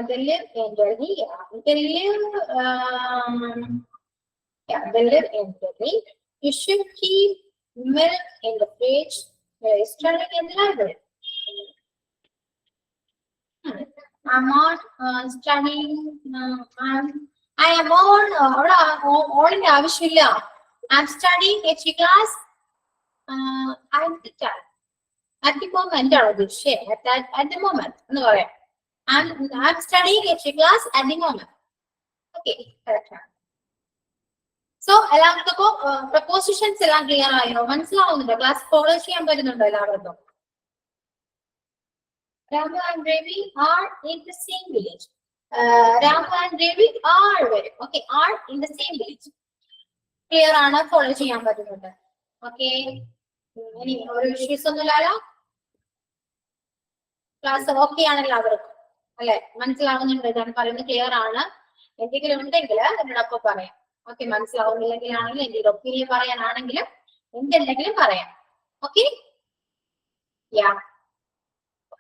They live in Delhi. They live in Delhi. You should keep milk in the fridge. Studying in the library. I'm on studying. I am on ഓളിന്റെ ആവശ്യമില്ല. I'm studying HE class. At the moment ആണ് ഉദ്ദേശിച്ചത്. At the moment എന്ന് പറയാം. I'm studying HE class at the moment. Okay, correct. So എല്ലാവർക്കും prepositions എല്ലാം clear ആയോ? മനസ്സിലാവുന്നുണ്ടോ? Class follow ചെയ്യാൻ പറ്റുന്നുണ്ടോ എല്ലാവർക്കും? Ramu and Ravi are in the same village. Ramu and Ravi are very okay. Are in the same village. Clear ആണ്? Follow ചെയ്യാൻ പറ്റുന്നുണ്ട്. ഓക്കെ, ഇനി ഒരു ഇഷ്യൂസ് ഒന്നുമില്ലല്ലോ. ക്ലാസ് ഓക്കെ ആണ് എല്ലാവർക്കും അല്ലെ? മനസ്സിലാവുന്നുണ്ട്? ഞാൻ പറയുന്നത് ക്ലിയർ ആണ്? എന്തെങ്കിലും ഉണ്ടെങ്കിൽ എന്നോടൊപ്പം പറയാം. ഓക്കെ, മനസ്സിലാവുന്നില്ലെങ്കിലാണെങ്കിലും എന്തെങ്കിലും ഒപ്പീനിയൻ പറയാനാണെങ്കിലും എന്തെങ്കിലും പറയാം. ഓക്കെ, യാ,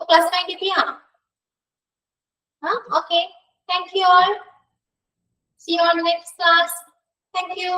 ക്ലാസ് 93 ആണോ? Okay, thank you all. See you on next class. Thank you.